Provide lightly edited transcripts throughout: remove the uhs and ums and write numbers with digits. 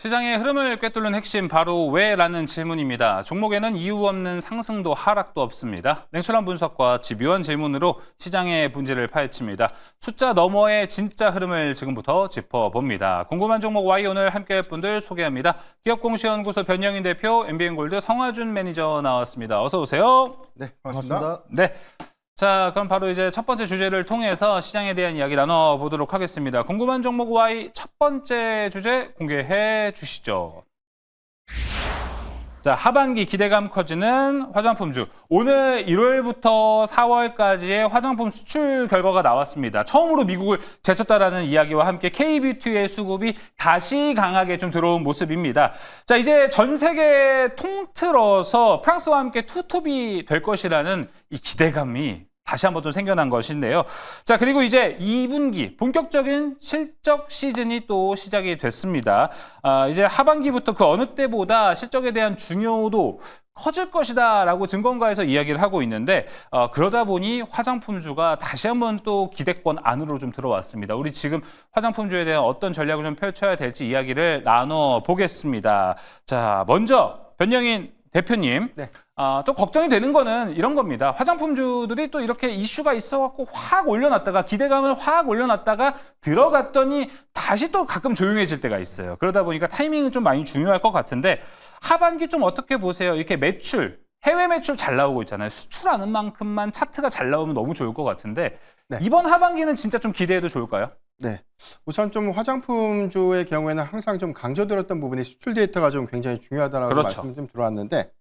시장의 흐름을 꿰뚫는 핵심 바로 왜라는 질문입니다. 종목에는 이유 없는 상승도 하락도 없습니다. 냉철한 분석과 집요한 질문으로 시장의 본질을 파헤칩니다. 숫자 너머의 진짜 흐름을 지금부터 짚어봅니다. 궁금한 종목 Y 오늘 함께할 분들 소개합니다. 기업공시연구소 변영인 대표, MBN골드 성화준 매니저 나왔습니다. 어서 오세요. 네, 반갑습니다. 네. 자, 그럼 바로 이제 첫 번째 주제를 통해서 시장에 대한 이야기 나눠보도록 하겠습니다. 궁금한 종목 Y 첫 번째 주제 공개해 주시죠. 자, 하반기 기대감 커지는 화장품주. 오늘 1월부터 4월까지의 화장품 수출 결과가 나왔습니다. 처음으로 미국을 제쳤다라는 이야기와 함께 K뷰티의 수급이 다시 강하게 좀 들어온 모습입니다. 자, 이제 전 세계 통틀어서 프랑스와 함께 투톱이 될 것이라는 이 기대감이 다시 한번 또 생겨난 것인데요. 자, 그리고 이제 2분기 본격적인 실적 시즌이 또 시작이 됐습니다. 이제 하반기부터 그 어느 때보다 실적에 대한 중요도 커질 것이다라고 증권가에서 이야기를 하고 있는데 그러다 보니 화장품주가 다시 한번 또 기대권 안으로 좀 들어왔습니다. 우리 지금 화장품주에 대한 어떤 전략을 좀 펼쳐야 될지 이야기를 나눠보겠습니다. 자, 먼저 변영인 대표님. 네. 또 걱정이 되는 거는 이런 겁니다. 화장품주들이 또 이렇게 이슈가 있어갖고 확 올려놨다가 기대감을 확 올려놨다가 들어갔더니 다시 또 가끔 조용해질 때가 있어요. 그러다 보니까 타이밍은 좀 많이 중요할 것 같은데 하반기 좀 어떻게 보세요? 이렇게 매출, 해외 매출 잘 나오고 있잖아요. 수출하는 만큼만 차트가 잘 나오면 너무 좋을 것 같은데 네. 이번 하반기는 진짜 좀 기대해도 좋을까요? 네. 우선 좀 화장품주의 경우에는 항상 좀 강조드렸던 부분이 수출 데이터가 좀 굉장히 중요하다라고 그렇죠. 말씀 좀 들어왔는데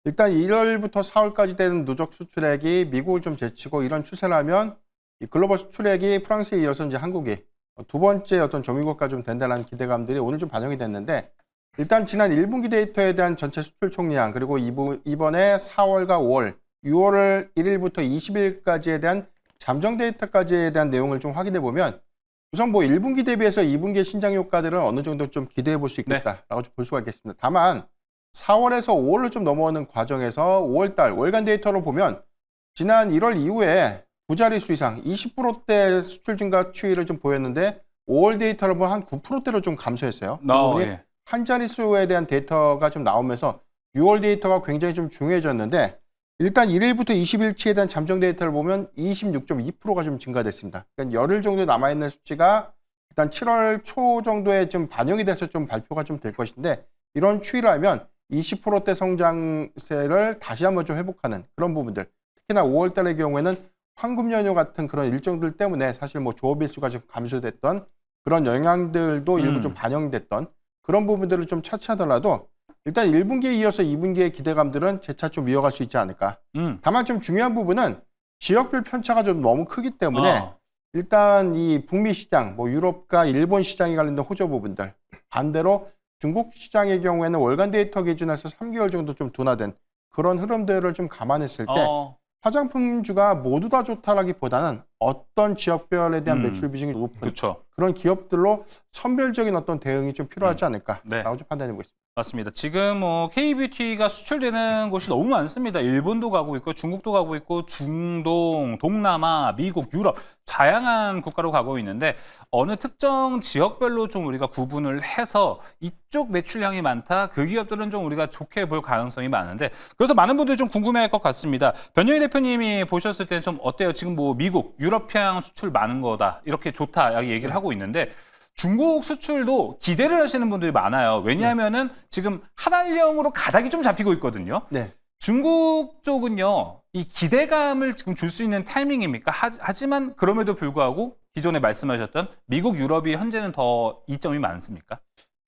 일단 1월부터 4월까지 되는 누적 수출액이 미국을 좀 제치고 이런 추세라면 이 글로벌 수출액이 프랑스에 이어서 이제 한국이 두 번째 어떤 조미국가 좀 된다는 기대감들이 오늘 좀 반영이 됐는데 일단 지난 1분기 데이터에 대한 전체 수출 총량 그리고 이번에 4월과 5월, 6월 1일부터 20일까지에 대한 잠정 데이터까지에 대한 내용을 좀 확인해 보면 우선 뭐 1분기 대비해서 2분기의 신장 효과들은 어느 정도 좀 기대해 볼 수 있겠다라고 좀 볼 수가 있겠습니다. 다만 4월에서 5월을 좀 넘어오는 과정에서 5월달 월간 데이터로 보면 지난 1월 이후에 두 자릿수 이상 20%대 수출 증가 추이를 좀 보였는데 5월 데이터를 보면 한 9%대로 좀 감소했어요. 그 부분이 예. 한 자릿수에 대한 데이터가 좀 나오면서 6월 데이터가 굉장히 좀 중요해졌는데 일단 1일부터 20일치에 대한 잠정 데이터를 보면 26.2%가 좀 증가됐습니다. 그러니까 열흘 정도 남아있는 수치가 일단 7월 초 정도에 좀 반영이 돼서 좀 발표가 좀 될 것인데 이런 추이라면 20%대 성장세를 다시 한번 좀 회복하는 그런 부분들. 특히나 5월 달의 경우에는 황금 연휴 같은 그런 일정들 때문에 사실 뭐 조업일수가 좀 감소됐던 그런 영향들도 일부 좀 반영됐던 그런 부분들을 좀 차치하더라도 일단 1분기에 이어서 2분기의 기대감들은 재차 좀 이어갈 수 있지 않을까. 다만 좀 중요한 부분은 지역별 편차가 좀 너무 크기 때문에 일단 이 북미 시장, 뭐 유럽과 일본 시장에 관련된 호조 부분들 반대로 중국 시장의 경우에는 월간 데이터 기준에서 3개월 정도 좀 둔화된 그런 흐름들을 좀 감안했을 때 화장품주가 모두 다 좋다라기보다는 어떤 지역별에 대한 매출 비중이 높은 그렇죠. 그런 기업들로 선별적인 어떤 대응이 좀 필요하지 않을까라고 좀 판단해보고 있습니다. 맞습니다. 지금 K뷰티가 수출되는 곳이 너무 많습니다. 일본도 가고 있고 중국도 가고 있고 중동, 동남아, 미국, 유럽 다양한 국가로 가고 있는데 어느 특정 지역별로 좀 우리가 구분을 해서 이쪽 매출량이 많다. 그 기업들은 좀 우리가 좋게 볼 가능성이 많은데 그래서 많은 분들이 좀 궁금해할 것 같습니다. 변영희 대표님이 보셨을 때는 좀 어때요? 지금 뭐 미국, 유럽향 수출 많은 거다. 이렇게 좋다. 얘기를 하고 있는데 중국 수출도 기대를 하시는 분들이 많아요. 왜냐하면은 지금 한알령으로 가닥이 좀 잡히고 있거든요. 네. 중국 쪽은요, 이 기대감을 지금 줄 수 있는 타이밍입니까? 하지만 그럼에도 불구하고 기존에 말씀하셨던 미국, 유럽이 현재는 더 이점이 많습니까?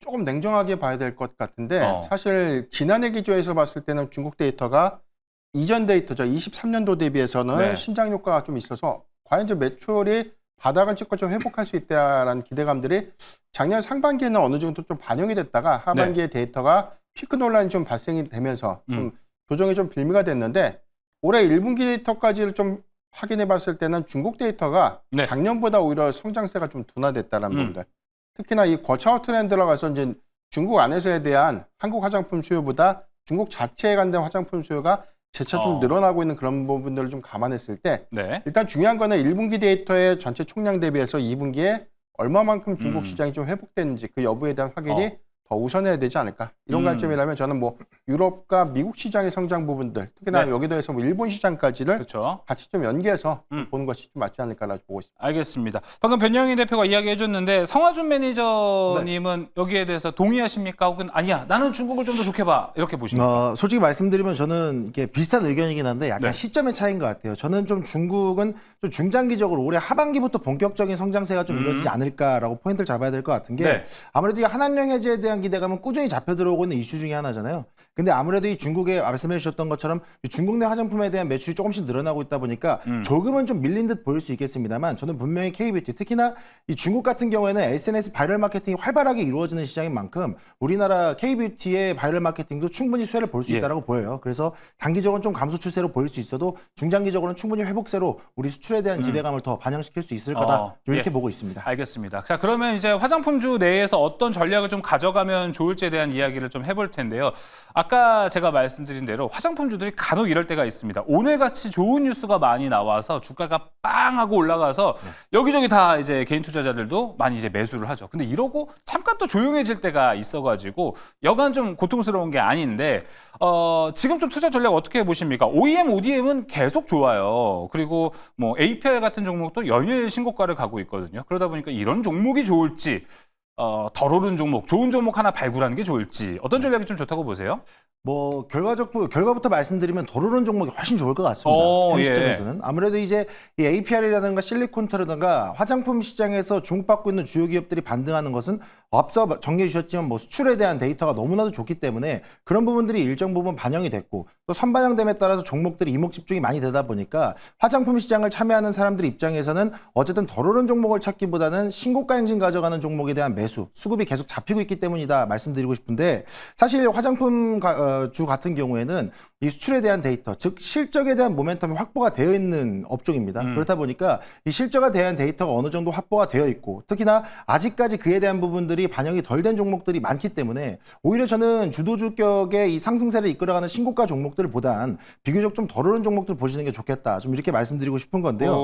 조금 냉정하게 봐야 될 것 같은데 사실 지난해 기조에서 봤을 때는 중국 데이터가 이전 데이터죠. 23년도 대비해서는 신장 효과가 좀 있어서 과연 이제 매출이 바닥을 찍고 좀 회복할 수 있다라는 기대감들이 작년 상반기에는 어느 정도 좀 반영이 됐다가 하반기에 데이터가 피크 논란이 좀 발생이 되면서 좀 조정이 좀 빌미가 됐는데 올해 1분기 데이터까지를 좀 확인해 봤을 때는 중국 데이터가 작년보다 오히려 성장세가 좀 둔화됐다는 부분들. 특히나 이 거차원 트렌드라고 해서 이제 중국 안에서에 대한 한국 화장품 수요보다 중국 자체에 관된 화장품 수요가 재차 좀 늘어나고 있는 그런 부분들을 좀 감안했을 때 일단 중요한 거는 1분기 데이터의 전체 총량 대비해서 2분기에 얼마만큼 중국 시장이 좀 회복됐는지 그 여부에 대한 확인이 더 우선해야 되지 않을까 이런 관점이라면 저는 뭐 유럽과 미국 시장의 성장 부분들 특히나 네. 여기도 해서 뭐 일본 시장까지를 그렇죠. 같이 좀 연계해서 보는 것이 좀 맞지 않을까라고 보고 있습니다. 알겠습니다. 방금 변영희 대표가 이야기해줬는데 성화준 매니저님은 여기에 대해서 동의하십니까? 혹은 아니야 나는 중국을 좀 더 좋게 봐 이렇게 보십니까? 솔직히 말씀드리면 저는 이게 비슷한 의견이긴 한데 약간 네. 시점의 차이인 것 같아요. 저는 좀 중국은 좀 중장기적으로 올해 하반기부터 본격적인 성장세가 좀 이루어지지 않을까라고 포인트를 잡아야 될 것 같은 게 네. 아무래도 이 한한령 해제에 대한 기대감은 꾸준히 잡혀 들어오고 있는 이슈 중에 하나잖아요. 근데 아무래도 이 중국에 말씀해 주셨던 것처럼 이 중국 내 화장품에 대한 매출이 조금씩 늘어나고 있다 보니까 조금은 좀 밀린 듯 보일 수 있겠습니다만 저는 분명히 K뷰티 특히나 이 중국 같은 경우에는 SNS 바이럴 마케팅이 활발하게 이루어지는 시장인 만큼 우리나라 K뷰티의 바이럴 마케팅도 충분히 수혜를 볼 수 예. 있다고 보여요. 그래서 단기적으로는 좀 감소 추세로 보일 수 있어도 중장기적으로는 충분히 회복세로 우리 수출에 대한 기대감을 더 반영시킬 수 있을 거다. 좀 이렇게 예. 보고 있습니다. 알겠습니다. 자, 그러면 이제 화장품주 내에서 어떤 전략을 좀 가져가면 좋을지에 대한 이야기를 좀 해볼 텐데요. 아까 제가 말씀드린 대로 화장품주들이 간혹 이럴 때가 있습니다. 오늘같이 좋은 뉴스가 많이 나와서 주가가 빵 하고 올라가서 여기저기 다 이제 개인 투자자들도 많이 이제 매수를 하죠. 근데 이러고 잠깐 또 조용해질 때가 있어가지고 여간 좀 고통스러운 게 아닌데 지금 좀 투자 전략 어떻게 보십니까? OEM, ODM은 계속 좋아요. 그리고 뭐 APR 같은 종목도 연일 신고가를 가고 있거든요. 그러다 보니까 이런 종목이 좋을지 덜 오른 종목, 좋은 종목 하나 발굴하는 게 좋을지 어떤 전략이 좀 좋다고 보세요? 뭐 결과부터 말씀드리면 도로론 종목이 훨씬 좋을 것 같습니다. 현 예. 시점에서는 아무래도 이제 이 APR이라든가 실리콘터라든가 화장품 시장에서 주목받고 있는 주요 기업들이 반등하는 것은 앞서 정리해 주셨지만 뭐 수출에 대한 데이터가 너무나도 좋기 때문에 그런 부분들이 일정 부분 반영이 됐고 또 선반영됨에 따라서 종목들이 이목 집중이 많이 되다 보니까 화장품 시장을 참여하는 사람들 입장에서는 어쨌든 덜 오른 종목을 찾기보다는 신고가 행진 가져가는 종목에 대한 매수, 수급이 계속 잡히고 있기 때문이다 말씀드리고 싶은데 사실 화장품 주 같은 경우에는 이 수출에 대한 데이터, 즉 실적에 대한 모멘텀이 확보가 되어 있는 업종입니다. 그렇다 보니까 이 실적에 대한 데이터가 어느 정도 확보가 되어 있고 특히나 아직까지 그에 대한 부분들이 반영이 덜 된 종목들이 많기 때문에 오히려 저는 주도주격의 이 상승세를 이끌어가는 신고가 종목들을 보단 비교적 좀 덜 오른 종목들 보시는 게 좋겠다. 좀 이렇게 말씀드리고 싶은 건데요.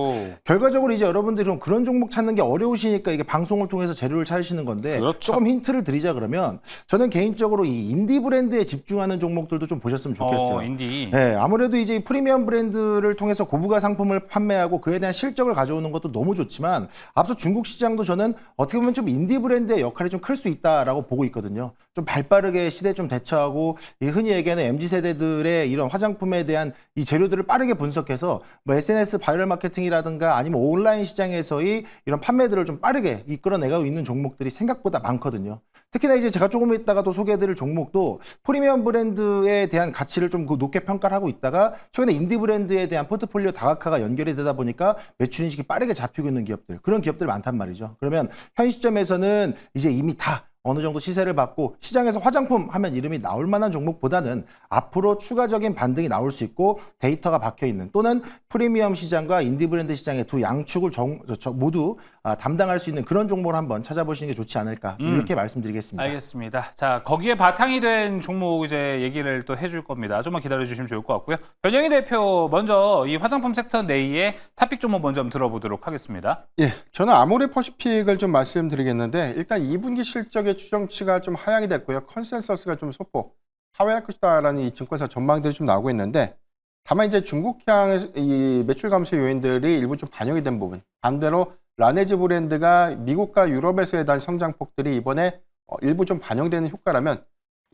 결과적으로 이제 여러분들이 그런 종목 찾는 게 어려우시니까 이게 방송을 통해서 재료를 찾으시는 건데 그렇죠. 조금 힌트를 드리자 그러면 저는 개인적으로 이 인디 브랜드에 집중하는 종목들도 좀 보셨으면 좋겠어요. 인디. 네, 아무래도 이제 이 프리미엄 브랜드를 통해서 고부가 상품을 판매하고 그에 대한 실적을 가져오는 것도 너무 좋지만 앞서 중국 시장도 저는 어떻게 보면 좀 인디 브랜드의 역할이 좀 클 수 있다라고 보고 있거든요. 좀 발빠르게 시대에 좀 대처하고 이 흔히 얘기하는 MZ세대들의 이런 화장품에 대한 이 재료들을 빠르게 분석해서 뭐 SNS 바이럴 마케팅이라든가 아니면 온라인 시장에서의 이런 판매들을 좀 빠르게 이끌어내고 있는 종목들이 생각보다 많거든요. 특히나 이제 제가 조금 있다가 또 소개해드릴 종목도 프리미엄 브랜드에 대한 가치를 좀 높게 평가를 하고 있다가 최근에 인디 브랜드에 대한 포트폴리오 다각화가 연결이 되다 보니까 매출 인식이 빠르게 잡히고 있는 기업들, 그런 기업들 많단 말이죠. 그러면 현 시점에서는 이제 이미 다 어느 정도 시세를 받고 시장에서 화장품 하면 이름이 나올 만한 종목보다는 앞으로 추가적인 반등이 나올 수 있고 데이터가 박혀 있는 또는 프리미엄 시장과 인디 브랜드 시장의 두 양축을 모두 담당할 수 있는 그런 종목을 한번 찾아보시는 게 좋지 않을까 이렇게 말씀드리겠습니다. 알겠습니다. 자, 거기에 바탕이 된 종목 이제 얘기를 또 해줄 겁니다. 좀만 기다려 주시면 좋을 것 같고요. 변영희 대표 먼저 이 화장품 섹터 내의 탑픽 종목 먼저 한번 들어보도록 하겠습니다. 예, 저는 아모레퍼시픽을 좀 말씀드리겠는데 일단 2분기 실적의 추정치가 좀 하향이 됐고요. 컨센서스가 좀 소폭 하회할 것이다라는 이 증권사 전망들이 좀 나오고 있는데 다만 이제 중국향의 이 매출 감소 요인들이 일부 좀 반영이 된 부분 반대로 라네즈 브랜드가 미국과 유럽에서에 대한 성장폭들이 이번에 일부 좀 반영되는 효과라면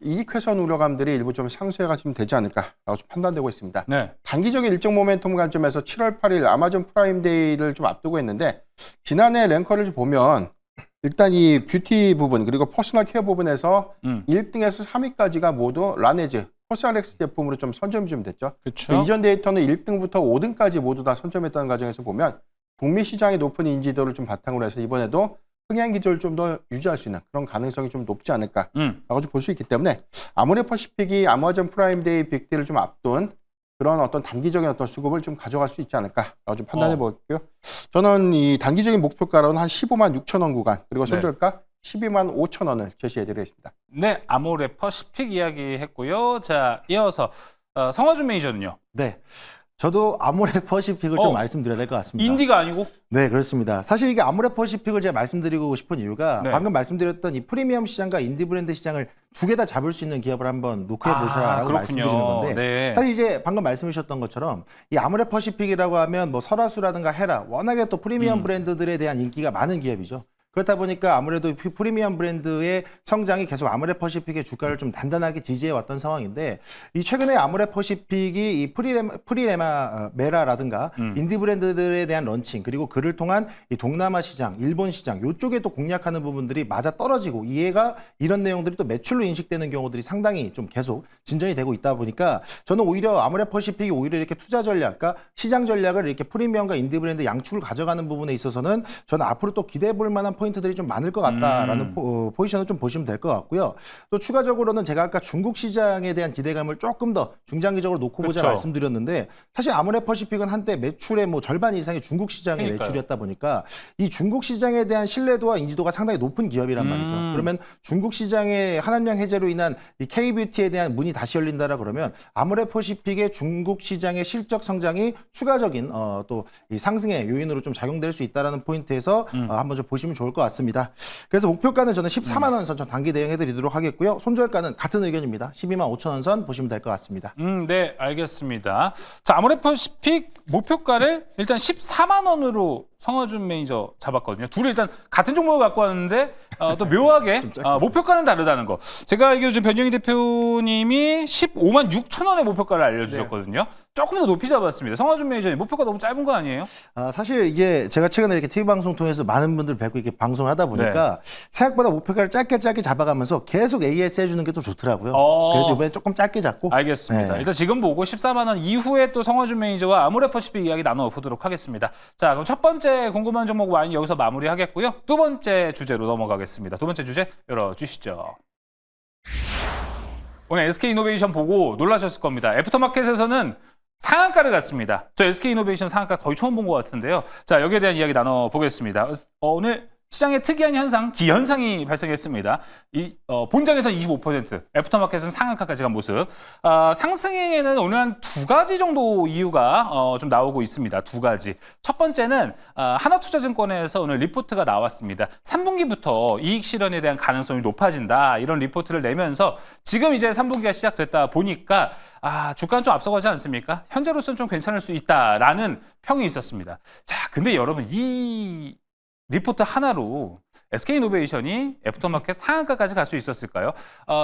이익 훼손 우려감들이 일부 좀 상쇄가 좀 되지 않을까라고 좀 판단되고 있습니다. 네. 단기적인 일정 모멘텀 관점에서 7월 8일 아마존 프라임데이를 좀 앞두고 있는데 지난해 랭커를 좀 보면 일단 이 뷰티 부분 그리고 퍼스널 케어 부분에서 1등에서 3위까지가 모두 라네즈, 코스알엑스 제품으로 좀 선점이 좀 됐죠. 그렇죠. 이전 데이터는 1등부터 5등까지 모두 다 선점했다는 과정에서 보면 북미 시장의 높은 인지도를 좀 바탕으로 해서 이번에도 흥행 기조를 좀 더 유지할 수 있는 그런 가능성이 좀 높지 않을까라고 좀 볼 수 있기 때문에 아모레퍼시픽이 아마존 프라임데이 빅딜을 좀 앞둔 그런 어떤 단기적인 어떤 수급을 좀 가져갈 수 있지 않을까라고 좀 판단해 볼게요. 저는 이 단기적인 목표가로는 한 15만 6천 원 구간 그리고 손절가 12만 5천 원을 제시해 드리겠습니다. 네, 아모레퍼시픽 이야기했고요. 자, 이어서 성화준 매니저는요. 네. 저도 아모레퍼시픽을 좀 말씀드려야 될 것 같습니다. 인디가 아니고? 네, 그렇습니다. 사실 이게 아모레퍼시픽을 제가 말씀드리고 싶은 이유가 네. 방금 말씀드렸던 이 프리미엄 시장과 인디 브랜드 시장을 두 개 다 잡을 수 있는 기업을 한번 노크해 보시라라고 그렇군요. 말씀드리는 건데 네. 사실 이제 방금 말씀해 주셨던 것처럼 이 아모레퍼시픽이라고 하면 뭐 설화수라든가 헤라 워낙에 또 프리미엄 브랜드들에 대한 인기가 많은 기업이죠. 그렇다 보니까 아무래도 프리미엄 브랜드의 성장이 계속 아모레퍼시픽의 주가를 좀 단단하게 지지해 왔던 상황인데 이 최근에 아모레퍼시픽이 이 메라라든가 인디 브랜드들에 대한 런칭 그리고 그를 통한 이 동남아 시장, 일본 시장 요쪽에 또 공략하는 부분들이 맞아 떨어지고 이해가 이런 내용들이 또 매출로 인식되는 경우들이 상당히 좀 계속 진전이 되고 있다 보니까 저는 오히려 아모레퍼시픽이 오히려 이렇게 투자 전략과 시장 전략을 이렇게 프리미엄과 인디 브랜드 양축을 가져가는 부분에 있어서는 저는 앞으로 또 기대해 볼 만한 포인트들이 좀 많을 것 같다라는 포지션을 좀 보시면 될 것 같고요. 또 추가적으로는 제가 아까 중국 시장에 대한 기대감을 조금 더 중장기적으로 놓고 보자 그렇죠. 말씀드렸는데 사실 아모레퍼시픽은 한때 매출의 뭐 절반 이상이 중국 시장의 그러니까요. 매출이었다 보니까 이 중국 시장에 대한 신뢰도와 인지도가 상당히 높은 기업이란 말이죠. 그러면 중국 시장의 한한령 해제로 인한 이 K뷰티에 대한 문이 다시 열린다라 그러면 아모레퍼시픽의 중국 시장의 실적 성장이 추가적인 또 이 상승의 요인으로 좀 작용될 수 있다라는 포인트에서 한번 좀 보시면 좋을 것 같습니다. 그래서 목표가는 저는 14만 원 선 좀 단기 대응해 드리도록 하겠고요. 손절가는 같은 의견입니다. 12만 5천 원 선 보시면 될 것 같습니다. 네, 알겠습니다. 자, 아모레퍼시픽 목표가를 일단 14만 원으로 성화준 매니저 잡았거든요. 둘이 일단 같은 종목을 갖고 왔는데 또 묘하게 목표가는 다르다는 거. 제가 알기로 지금 변영희 대표님이 15만 6천 원의 목표가를 알려주셨거든요. 조금 더 높이 잡았습니다. 성화준 매니저님 목표가 너무 짧은 거 아니에요? 사실 이게 제가 최근에 이렇게 TV 방송 통해서 많은 분들 뵙고 이렇게 방송을 하다 보니까 생각보다 목표가를 짧게 잡아가면서 계속 AS 해주는 게 또 좋더라고요. 그래서 이번에 조금 짧게 잡고. 알겠습니다. 네. 일단 지금 보고 14만 원 이후에 또 성화준 매니저와 아모레퍼시픽 이야기 나눠보도록 하겠습니다. 자, 그럼 첫 번째 궁금한 종목 와인 여기서 마무리하겠고요. 두 번째 주제로 넘어가겠습니다. 두 번째 주제 열어주시죠. 오늘 SK이노베이션 보고 놀라셨을 겁니다. 애프터마켓에서는 상한가를 갔습니다. 저 SK이노베이션 상한가 거의 처음 본 것 같은데요. 자, 여기에 대한 이야기 나눠보겠습니다. 오늘 시장의 특이한 현상, 기현상이 발생했습니다. 본장에서는 25%, 애프터마켓은 상한가까지 간 모습. 상승에는 오늘 한 두 가지 정도 이유가 좀 나오고 있습니다. 두 가지. 첫 번째는 하나투자증권에서 오늘 리포트가 나왔습니다. 3분기부터 이익 실현에 대한 가능성이 높아진다. 이런 리포트를 내면서 지금 이제 3분기가 시작됐다 보니까 주가는 좀 앞서가지 않습니까? 현재로서는 좀 괜찮을 수 있다라는 평이 있었습니다. 자, 근데 여러분 이 리포트 하나로 SK이노베이션이 애프터마켓 상한가까지 갈 수 있었을까요?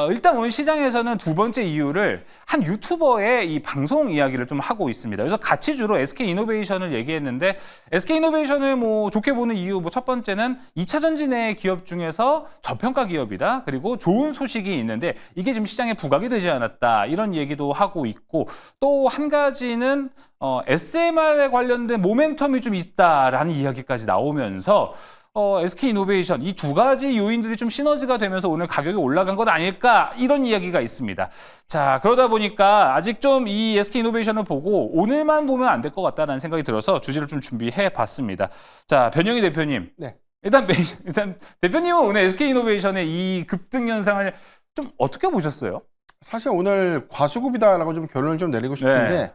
일단 오늘 시장에서는 두 번째 이유를 한 유튜버의 이 방송 이야기를 좀 하고 있습니다. 그래서 가치주로 SK이노베이션을 얘기했는데 SK이노베이션을 뭐 좋게 보는 이유 첫 번째는 2차 전지의 기업 중에서 저평가 기업이다. 그리고 좋은 소식이 있는데 이게 지금 시장에 부각이 되지 않았다. 이런 얘기도 하고 있고 또 한 가지는 SMR에 관련된 모멘텀이 좀 있다라는 이야기까지 나오면서 SK이노베이션 이 두 가지 요인들이 좀 시너지가 되면서 오늘 가격이 올라간 것 아닐까 이런 이야기가 있습니다. 자, 그러다 보니까 아직 좀 이 SK이노베이션을 보고 오늘만 보면 안 될 것 같다는 생각이 들어서 주제를 좀 준비해 봤습니다. 자, 변영희 대표님. 네. 일단 대표님은 오늘 SK이노베이션의 이 급등 현상을 좀 어떻게 보셨어요? 사실 오늘 과수급이다라고 좀 결론을 좀 내리고 싶은데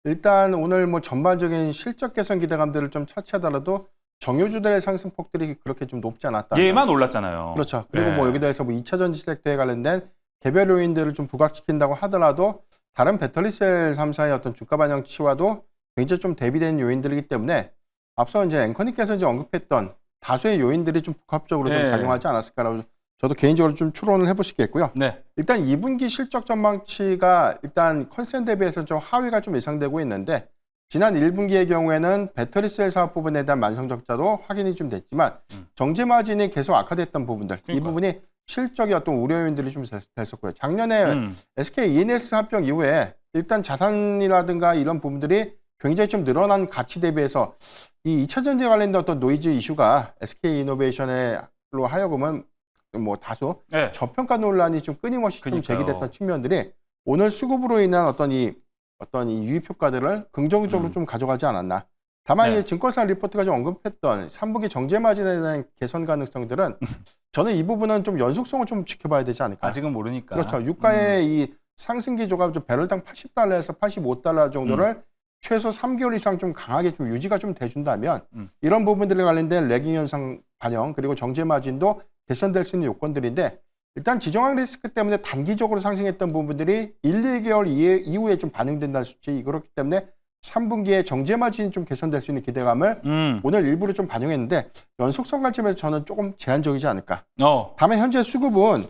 일단 오늘 뭐 전반적인 실적 개선 기대감들을 좀 차치하더라도 정유주들의 상승폭들이 그렇게 좀 높지 않았다. 얘만 올랐잖아요. 그렇죠. 그리고 네. 뭐 여기 대해서 뭐 2차 전지 섹터에 관련된 개별 요인들을 좀 부각시킨다고 하더라도 다른 배터리셀 3사의 어떤 주가 반영치와도 굉장히 좀 대비된 요인들이기 때문에 앞서 이제 앵커님께서 이제 언급했던 다수의 요인들이 좀 복합적으로 좀 작용하지 않았을까라고 저도 개인적으로 좀 추론을 해보시겠고요. 네. 일단 2분기 실적 전망치가 일단 컨센 대비해서 좀 하위가 좀 예상되고 있는데 지난 1분기의 경우에는 배터리셀 사업 부분에 대한 만성 적자도 확인이 좀 됐지만 정제 마진이 계속 악화됐던 부분들 이 부분이 실적의 어떤 우려 요인들이 좀 됐었고요. 작년에 SK E&S 합병 이후에 일단 자산이라든가 이런 부분들이 굉장히 좀 늘어난 가치 대비해서 이 2차 전지에 관련된 어떤 노이즈 이슈가 SK이노베이션으로 하여금은 뭐 다소 저평가 논란이 좀 끊임없이 좀 제기됐던 측면들이 오늘 수급으로 인한 어떤 이 유입 효과들을 긍정적으로 좀 가져가지 않았나. 다만 이 증권사 리포트가 좀 언급했던 3분기 정제 마진에 대한 개선 가능성들은 저는 이 부분은 좀 연속성을 좀 지켜봐야 되지 않을까. 아직은 모르니까. 그렇죠. 유가의 이 상승 기조가 좀 배럴당 $80에서 $85 정도를 최소 3개월 이상 좀 강하게 좀 유지가 좀 돼준다면 이런 부분들에 관련된 레깅 현상 반영 그리고 정제 마진도 개선될 수 있는 요건들인데 일단 지정학 리스크 때문에 단기적으로 상승했던 부분들이 1, 2개월 이후에 좀 반영된다는 수치 그렇기 때문에 3분기에 정제 마진이 좀 개선될 수 있는 기대감을 오늘 일부러 좀 반영했는데 연속성 관점에서 저는 조금 제한적이지 않을까. 다만 현재 수급은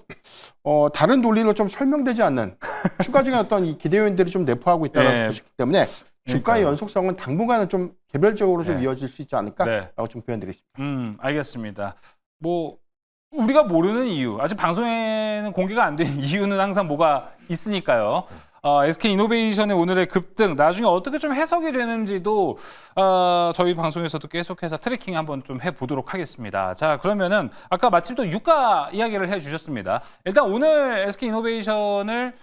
다른 논리로 좀 설명되지 않는 추가적인 어떤 이 기대 요인들이 좀 내포하고 있다는 것이기 때문에 주가의 연속성은 당분간은 좀 개별적으로 좀 이어질 수 있지 않을까라고 좀 표현드리겠습니다. 알겠습니다. 뭐 우리가 모르는 이유, 아직 방송에는 공개가 안 된 이유는 항상 뭐가 있으니까요. SK이노베이션의 오늘의 급등 나중에 어떻게 좀 해석이 되는지도 저희 방송에서도 계속해서 트래킹 한번 좀 해보도록 하겠습니다. 자, 그러면은 아까 마침 또 유가 이야기를 해주셨습니다. 일단 오늘 SK이노베이션을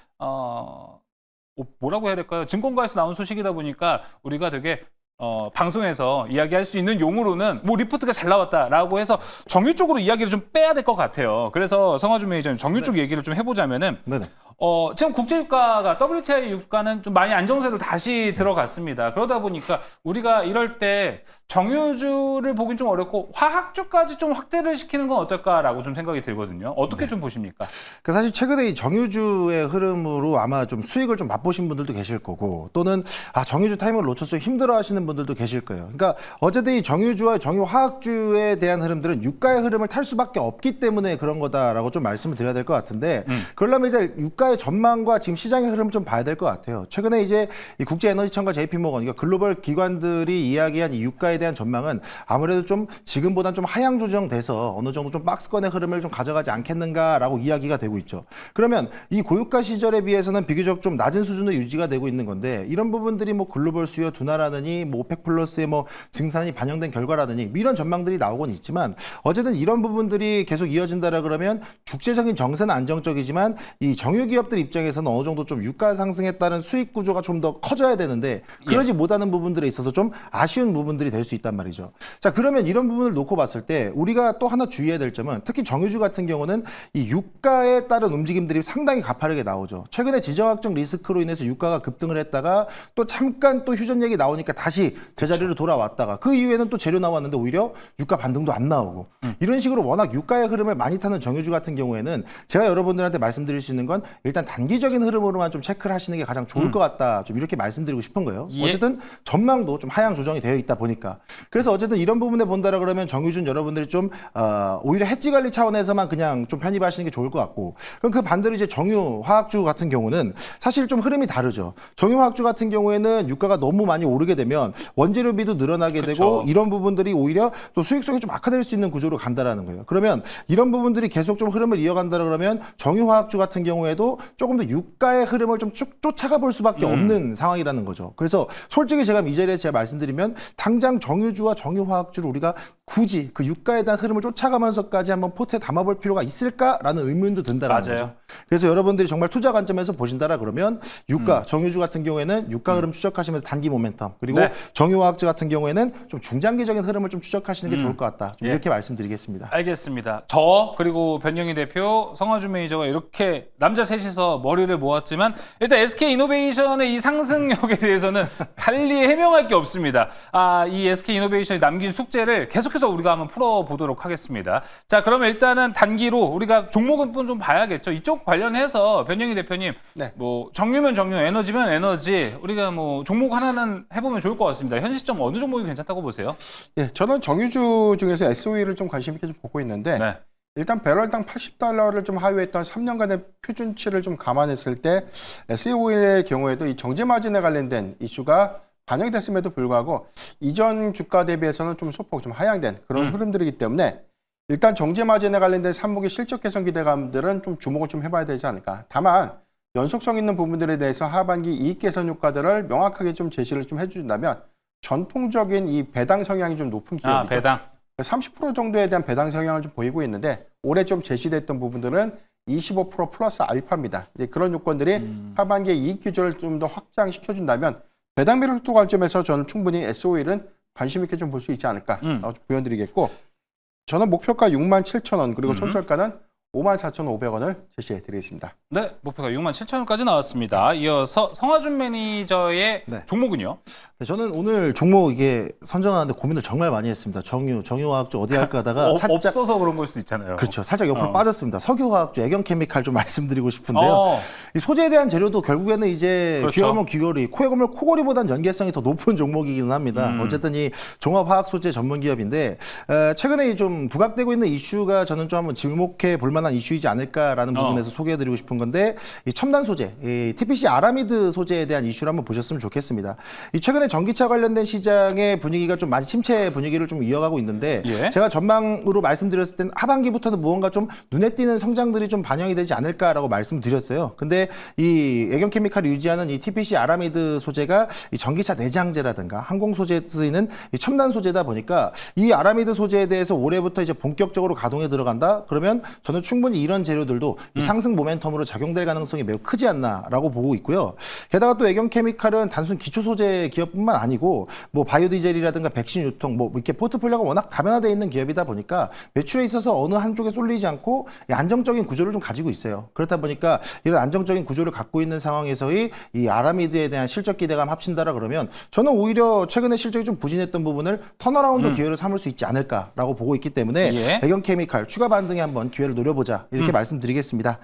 뭐라고 해야 될까요? 증권가에서 나온 소식이다 보니까 우리가 되게 방송에서 이야기할 수 있는 용어로는 뭐 리포트가 잘 나왔다라고 해서 정유 쪽으로 이야기를 좀 빼야 될 것 같아요. 그래서 성화준 매니저님 정유 쪽 얘기를 좀 해보자면은 지금 국제유가가 WTI 유가는 좀 많이 안정세로 다시 들어갔습니다. 그러다 보니까 우리가 이럴 때 정유주를 보긴 좀 어렵고 화학주까지 좀 확대를 시키는 건 어떨까라고 좀 생각이 들거든요. 어떻게 좀 보십니까? 사실 최근에 이 정유주의 흐름으로 아마 좀 수익을 좀 맛보신 분들도 계실 거고 또는 정유주 타이밍을 놓쳐서 힘들어하시는 분들도 계실 거예요. 그러니까 어쨌든 이 정유주와 정유화학주에 대한 흐름들은 유가의 흐름을 탈 수밖에 없기 때문에 그런 거다라고 좀 말씀을 드려야 될 것 같은데 그러려면 이제 유가의 전망과 지금 시장의 흐름을 좀 봐야 될 것 같아요. 최근에 이제 이 국제에너지청과 JP모건, 그러니까 글로벌 기관들이 이야기한 이 유가에 대한 전망은 아무래도 좀 지금보다는 좀 하향 조정돼서 어느 정도 좀 박스권의 흐름을 좀 가져가지 않겠는가라고 이야기가 되고 있죠. 그러면 이 고유가 시절에 비해서는 비교적 좀 낮은 수준으로 유지가 되고 있는 건데 이런 부분들이 뭐 글로벌 수요 둔화라느니 뭐 오펙 플러스의 뭐 증산이 반영된 결과라느니 이런 전망들이 나오곤 있지만 어쨌든 이런 부분들이 계속 이어진다라 그러면 국제적인 정세는 안정적이지만 이 정유 기업들 입장에서는 어느 정도 좀 유가 상승에 따른 수익 구조가 좀 더 커져야 되는데 그러지 못하는 부분들에 있어서 좀 아쉬운 부분들이 될 수 있단 말이죠. 자, 그러면 이런 부분을 놓고 봤을 때 우리가 또 하나 주의해야 될 점은 특히 정유주 같은 경우는 이 유가에 따른 움직임들이 상당히 가파르게 나오죠. 최근에 지정학적 리스크로 인해서 유가가 급등을 했다가 또 잠깐 또 휴전 얘기 나오니까 다시 제자리로 돌아왔다가 그 이후에는 또 재료 나왔는데 오히려 유가 반등도 안 나오고 이런 식으로 워낙 유가의 흐름을 많이 타는 정유주 같은 경우에는 제가 여러분들한테 말씀드릴 수 있는 건 일단 단기적인 흐름으로만 좀 체크를 하시는 게 가장 좋을 것 같다. 좀 이렇게 말씀드리고 싶은 거예요. 어쨌든 전망도 좀 하향 조정이 되어 있다 보니까. 그래서 어쨌든 이런 부분에 본다라 그러면 정유준 여러분들이 좀 오히려 해지 관리 차원에서만 그냥 좀 편입하시는 게 좋을 것 같고. 그럼 그 반대로 이제 정유화학주 같은 경우는 사실 좀 흐름이 다르죠. 정유화학주 같은 경우에는 유가가 너무 많이 오르게 되면 원재료비도 늘어나게 되고 이런 부분들이 오히려 또 수익성이 좀 악화될 수 있는 구조로 간다라는 거예요. 그러면 이런 부분들이 계속 좀 흐름을 이어간다라 그러면 정유화학주 같은 경우에도 조금 더 유가의 흐름을 좀 쭉 쫓아가 볼 수밖에 없는 상황이라는 거죠. 그래서 솔직히 제가 이 자리에서 제가 말씀드리면 당장 정유주와 정유화학주를 우리가 굳이 그 유가에 대한 흐름을 쫓아가면서까지 한번 포트에 담아볼 필요가 있을까라는 의문도 든다라는 거죠. 그래서 여러분들이 정말 투자 관점에서 보신다라 그러면 유가, 정유주 같은 경우에는 유가 흐름 추적하시면서 단기 모멘텀 그리고 정유화학주 같은 경우에는 좀 중장기적인 흐름을 좀 추적하시는 게 좋을 것 같다. 좀 이렇게 말씀드리겠습니다. 알겠습니다. 저 그리고 변영희 대표, 성화준 매니저가 이렇게 남자 셋이서 머리를 모았지만 일단 SK이노베이션의 이 상승력에 대해서는 달리 해명할 게 없습니다. 이 SK이노베이션이 남긴 숙제를 계속해서 우리가 한번 풀어보도록 하겠습니다. 자, 그러면 일단은 단기로 우리가 종목은 좀 봐야겠죠. 이쪽 관련해서 변영희 대표님, 뭐 정유면 정유, 에너지면 에너지 우리가 뭐 종목 하나는 해보면 좋을 것 같습니다. 현 시점 어느 종목이 괜찮다고 보세요? 예, 저는 정유주 중에서 SOE를 좀 관심 있게 좀 보고 있는데 일단 배럴당 $80를 좀 하회했던 3년간의 표준치를 좀 감안했을 때 SOE의 경우에도 이 정제 마진에 관련된 이슈가 반영됐음에도 불구하고 이전 주가 대비해서는 좀 소폭 좀 하향된 그런 흐름들이기 때문에 일단 정제 마진에 관련된 3분기 실적 개선 기대감들은 좀 주목을 좀 해봐야 되지 않을까. 다만 연속성 있는 부분들에 대해서 하반기 이익 개선 효과들을 명확하게 좀 제시를 좀 해준다면 전통적인 이 배당 성향이 좀 높은 기업이죠. 배당. 30% 정도에 대한 배당 성향을 좀 보이고 있는데 올해 좀 제시됐던 부분들은 25% 플러스 알파입니다. 이제 그런 요건들이 하반기에 이익 규제를 좀 더 확장시켜준다면 배당 매력도 관점에서 저는 충분히 SOE는 관심 있게 좀 볼 수 있지 않을까 보여드리겠고 저는 목표가 67,000원 그리고 손절가는 54,500원을 제시해 드리겠습니다. 네, 목표가 67,000원까지 나왔습니다. 이어서 성하준 매니저의 네. 종목은요? 네, 저는 오늘 종목 이게 선정하는데 고민을 정말 많이 했습니다. 정유화학 쪽 어디 할까 하다가 살짝 없어서 그런 걸 수도 있잖아요. 그렇죠. 살짝 옆으로 빠졌습니다. 석유화학 쪽 애경케미칼 좀 말씀드리고 싶은데요. 어. 이 소재에 대한 재료도 결국에는 이제 그렇죠. 귀화물 귀걸이, 코에고물 코걸이보다는 연계성이 더 높은 종목이기는 합니다. 어쨌든 이 종합화학 소재 전문 기업인데 최근에 좀 부각되고 있는 이슈가 저는 좀 한번 지목해 볼 만한 이슈이지 않을까라는 부분에서 소개해드리고 싶은 건데 이 첨단 소재, 이 TPC 아라미드 소재에 대한 이슈를 한번 보셨으면 좋겠습니다. 이 최근에 전기차 관련된 시장의 분위기가 좀 많이 침체 분위기를 좀 이어가고 있는데 예. 제가 전망으로 말씀드렸을 땐 하반기부터는 무언가 좀 눈에 띄는 성장들이 좀 반영이 되지 않을까라고 말씀드렸어요. 근데 이 애경케미칼이 유지하는 이 TPC 아라미드 소재가 이 전기차 내장재라든가 항공 소재에 쓰이는 이 첨단 소재다 보니까 이 아라미드 소재에 대해서 올해부터 이제 본격적으로 가동에 들어간다. 그러면 저는 충분히 이런 재료들도 이 상승 모멘텀으로 작용될 가능성이 매우 크지 않나라고 보고 있고요. 게다가 또 애경케미칼은 단순 기초 소재 기업뿐만 아니고 뭐 바이오디젤이라든가 백신 유통 뭐 이렇게 포트폴리오가 워낙 다변화되어 있는 기업이다 보니까 매출에 있어서 어느 한쪽에 쏠리지 않고 안정적인 구조를 좀 가지고 있어요. 그렇다 보니까 이런 안정적인 구조를 갖고 있는 상황에서의 이 아라미드에 대한 실적 기대감 합친다라 그러면 저는 오히려 최근에 실적이 좀 부진했던 부분을 턴어라운드 기회를 삼을 수 있지 않을까라고 보고 있기 때문에 예. 애경케미칼 추가 반등에 한번 기회를 노려보자 이렇게 말씀드리겠습니다.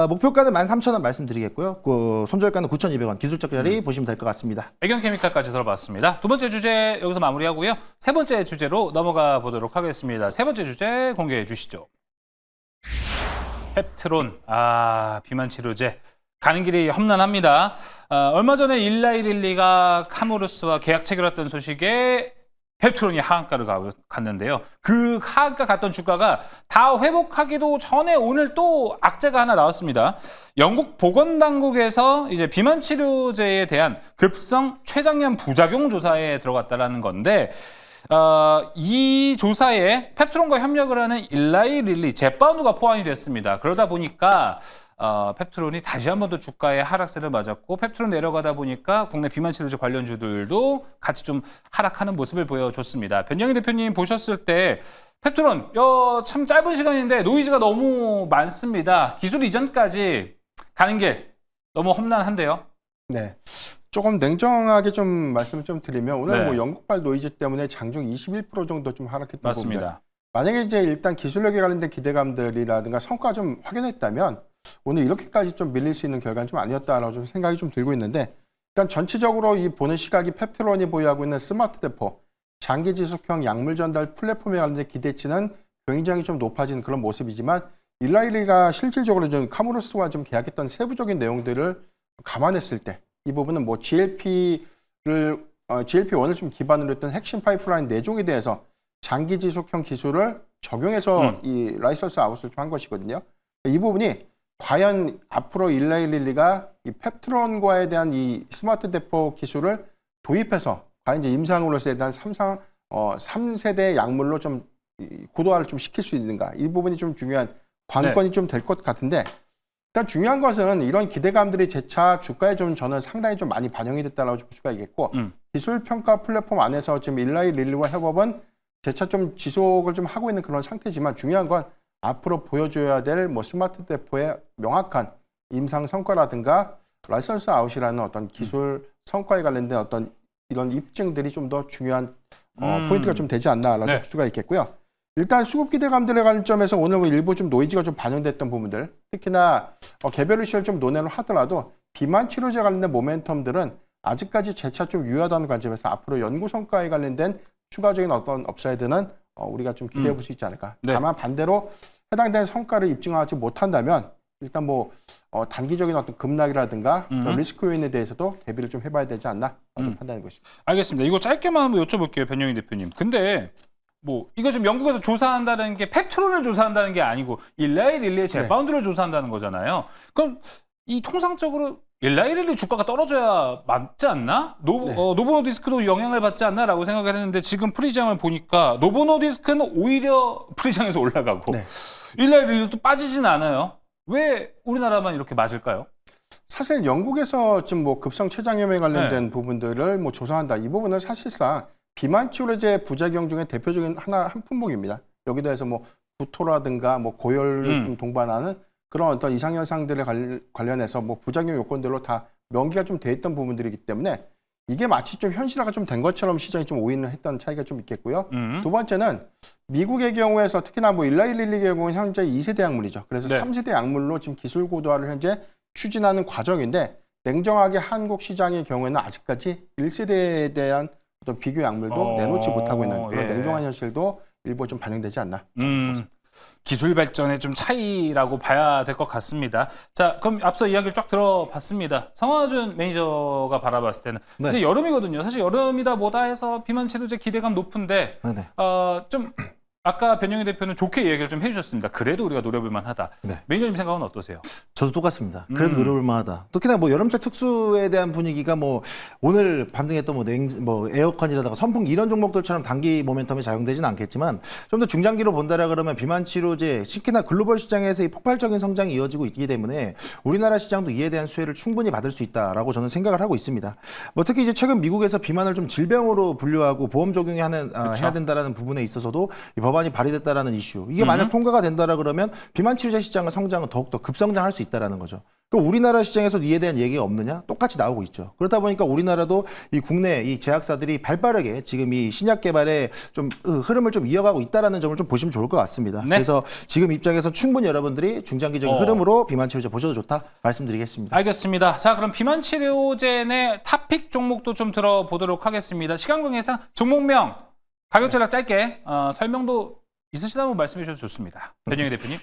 목표가는 13,000원 말씀드리겠고요. 그 손절가는 9,200원 기술적 자리 보시면 될 것 같습니다. 애경케미칼까지 들어봤습니다. 두 번째 주제 여기서 마무리하고요. 세 번째 주제로 넘어가 보도록 하겠습니다. 세 번째 주제 공개해 주시죠. 펩트론, 비만 치료제. 가는 길이 험난합니다. 얼마 전에 일라이릴리가 카모루스와 계약 체결했던 소식에 펩트론이 하한가를 갔는데요. 그 하한가 갔던 주가가 다 회복하기도 전에 오늘 또 악재가 하나 나왔습니다. 영국 보건당국에서 이제 비만 치료제에 대한 급성 췌장염 부작용 조사에 들어갔다라는 건데 이 조사에 펩트론과 협력을 하는 일라이릴리 제파우드가 포함이 됐습니다. 그러다 보니까 펩트론이 다시 한 번 더 주가의 하락세를 맞았고 펩트론 내려가다 보니까 국내 비만 치료제 관련주들도 같이 좀 하락하는 모습을 보여줬습니다. 변영희 대표님 보셨을 때 펩트론 참 짧은 시간인데 노이즈가 너무 많습니다. 기술 이전까지 가는 길 너무 험난한데요. 네. 조금 냉정하게 좀 말씀을 좀 드리면 오늘 네. 뭐 영국발 노이즈 때문에 장중 21% 정도 좀 하락했던 부분들. 맞습니다. 만약에 이제 일단 기술력에 관련된 기대감들이라든가 성과 좀 확인했다면 오늘 이렇게까지 좀 밀릴 수 있는 결과는 좀 아니었다라고 좀 생각이 좀 들고 있는데 일단 전체적으로 이 보는 시각이 펩트론이 보유하고 있는 스마트 대포 장기 지속형 약물 전달 플랫폼에 관련된 기대치는 굉장히 좀 높아진 그런 모습이지만 일라이리가 실질적으로 좀 카모루스와 좀 계약했던 세부적인 내용들을 감안했을 때 이 부분은 뭐 GLP-1을 좀 기반으로 했던 핵심 파이프라인 4종에 대해서 장기 지속형 기술을 적용해서 이 라이선스 아웃을 좀 한 것이거든요. 이 부분이 과연 앞으로 일라이릴리가 이 펩트론과에 대한 이 스마트 대포 기술을 도입해서 과연 이제 임상으로서에 대한 3세대 약물로 좀 고도화를 좀 시킬 수 있는가 이 부분이 좀 중요한 관건이 좀 될 것 같은데 일단 중요한 것은 이런 기대감들이 재차 주가에 좀 저는 상당히 좀 많이 반영이 됐다고 볼 수가 있겠고 기술 평가 플랫폼 안에서 지금 일라이릴리와 협업은 재차 좀 지속을 좀 하고 있는 그런 상태지만 중요한 건 앞으로 보여줘야 될 뭐 스마트 대포의 명확한 임상 성과라든가 라이선스 아웃이라는 어떤 기술 성과에 관련된 어떤 이런 입증들이 좀 더 중요한 포인트가 좀 되지 않나라고 볼 수가 있겠고요. 일단 수급 기대감들의 관점에서 오늘 일부 좀 노이즈가 좀 반영됐던 부분들, 특히나 개별 이슈를 좀 논의를 하더라도 비만 치료제 관련된 모멘텀들은 아직까지 재차 좀 유효하다는 관점에서 앞으로 연구 성과에 관련된 추가적인 어떤 업사이드는 우리가 좀 기대해 볼 수 있지 않을까. 네. 다만 반대로 해당되는 성과를 입증하지 못한다면 일단 뭐 단기적인 어떤 급락이라든가 리스크 요인에 대해서도 대비를 좀 해봐야 되지 않나 좀 판단하고 있습니다. 알겠습니다. 이거 짧게만 한번 여쭤볼게요, 변영희 대표님. 근데 뭐 이거 지금 영국에서 조사한다는 게 펩트론을 조사한다는 게 아니고 일라이릴리의 제파운드를 조사한다는 거잖아요. 그럼 이 통상적으로 일라이릴리 주가가 떨어져야 맞지 않나? 노보노디스크도 영향을 받지 않나라고 생각을 했는데 지금 프리장을 보니까 노보노디스크는 오히려 프리장에서 올라가고 일라이릴리도 빠지진 않아요. 왜 우리나라만 이렇게 맞을까요? 사실 영국에서 지금 뭐 급성 췌장염에 관련된 부분들을 뭐 조사한다. 이 부분은 사실상 비만 치료제 부작용 중에 대표적인 한 품목입니다. 여기도 해서 뭐 구토라든가 뭐 고열을 좀 음. 동반하는 그런 어떤 이상 현상들에 관련해서 뭐 부작용 요건들로 다 명기가 좀 돼 있던 부분들이기 때문에 이게 마치 좀 현실화가 좀 된 것처럼 시장이 좀 오인을 했던 차이가 좀 있겠고요. 두 번째는 미국의 경우에서 특히나 뭐 일라일릴리의 경우는 현재 2세대 약물이죠. 그래서 네. 3세대 약물로 지금 기술 고도화를 현재 추진하는 과정인데 냉정하게 한국 시장의 경우에는 아직까지 1세대에 대한 어떤 비교 약물도 내놓지 못하고 있는 그런 예. 냉정한 현실도 일부 좀 반영되지 않나. 기술 발전의 좀 차이라고 봐야 될 것 같습니다. 자, 그럼 앞서 이야기를 쫙 들어봤습니다. 성화준 매니저가 바라봤을 때는 네. 이제 여름이거든요. 사실 여름이다 뭐다 해서 비만 치료제 기대감 높은데 네네. 좀 아까 변영희 대표는 좋게 얘기를 좀 해주셨습니다. 그래도 우리가 노려볼 만하다. 네. 매니저님 생각은 어떠세요? 저도 똑같습니다. 그래도 노려볼 만하다. 특히나 뭐 여름철 특수에 대한 분위기가 뭐 오늘 반등했던 뭐 에어컨이라든가 선풍기 이런 종목들처럼 단기 모멘텀이 작용되지는 않겠지만 좀 더 중장기로 본다라 그러면 비만 치료제, 특히나 글로벌 시장에서 이 폭발적인 성장이 이어지고 있기 때문에 우리나라 시장도 이에 대한 수혜를 충분히 받을 수 있다라고 저는 생각을 하고 있습니다. 뭐 특히 이제 최근 미국에서 비만을 좀 질병으로 분류하고 보험 적용이 해야 된다라는 부분에 있어서도 이 법안이 발의됐다라는 이슈. 이게 만약 통과가 된다라 그러면 비만 치료제 시장의 성장은 더욱더 급성장할 수 있다라는 거죠. 그럼 우리나라 시장에서 이에 대한 얘기가 없느냐? 똑같이 나오고 있죠. 그렇다 보니까 우리나라도 이 국내 이 제약사들이 발빠르게 지금 이 신약 개발에 좀 흐름을 좀 이어가고 있다라는 점을 좀 보시면 좋을 것 같습니다. 네. 그래서 지금 입장에서 충분히 여러분들이 중장기적인 흐름으로 비만 치료제 보셔도 좋다 말씀드리겠습니다. 알겠습니다. 자, 그럼 비만 치료제 내 탑픽 종목도 좀 들어보도록 하겠습니다. 시간 관계상 종목명, 가격 전략 짧게 설명도 있으시다면 말씀해 주셔도 좋습니다. 변영희 대표님.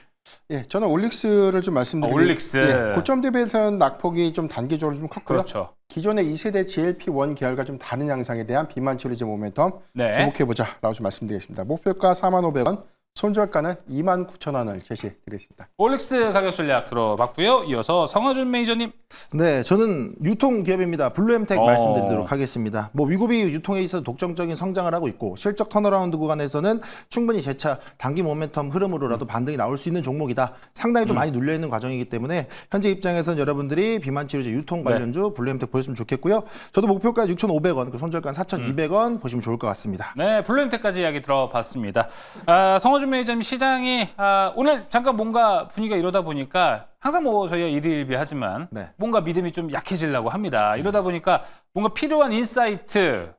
예, 저는 올릭스를 좀 말씀드리면 올릭스. 예, 고점 대비해서는 낙폭이 좀 단기적으로 좀 컸고요. 그렇죠. 기존의 2세대 GLP-1 계열과 좀 다른 양상에 대한 비만 치료제 모멘텀 네. 주목해보자라고 좀 말씀드리겠습니다. 목표가 45,500원, 손절가는 29,000원을 제시드리겠습니다. 올릭스 가격 전략 들어봤고요. 이어서 성화준 매니저님. 네, 저는 유통 기업입니다. 블루엠텍 말씀드리도록 하겠습니다. 뭐 위고비 유통에 있어서 독점적인 성장을 하고 있고 실적 턴어라운드 구간에서는 충분히 재차 단기 모멘텀 흐름으로라도 반등이 나올 수 있는 종목이다. 상당히 좀 많이 눌려 있는 과정이기 때문에 현재 입장에서는 여러분들이 비만 치료제 유통 관련주 블루엠텍 보셨으면 좋겠고요. 저도 목표가 6,500원, 그 손절가 4,200원 보시면 좋을 것 같습니다. 네, 블루엠텍까지 이야기 들어봤습니다. 성화준 매니저님 시장이 오늘 잠깐 뭔가 분위기가 이러다 보니까 항상 뭐 저희가 일희일비하지만 네. 뭔가 믿음이 좀 약해지려고 합니다. 이러다 보니까 뭔가 필요한 인사이트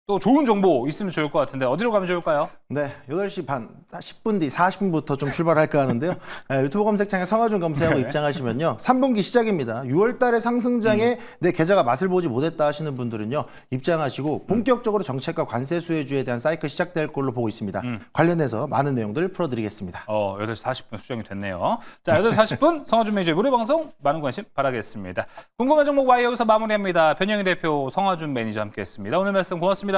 또 좋은 정보 있으면 좋을 것 같은데 어디로 가면 좋을까요? 네, 8시 반, 10분 뒤 40분부터 좀 출발할까 하는데요. 유튜브 검색창에 성화준 검색하고 네. 입장하시면요. 3분기 시작입니다. 6월 달에 상승장에 내 계좌가 맛을 보지 못했다 하시는 분들은요. 입장하시고 본격적으로 정책과 관세 수혜주에 대한 사이클 시작될 걸로 보고 있습니다. 관련해서 많은 내용들 풀어드리겠습니다. 8시 40분 수정이 됐네요. 자, 8시 40분 성화준 매니저의 무료 방송 많은 관심 바라겠습니다. 궁금한 종목 Y 여기서 마무리합니다. 변영희 대표, 성화준 매니저 함께했습니다. 오늘 말씀 고맙습니다.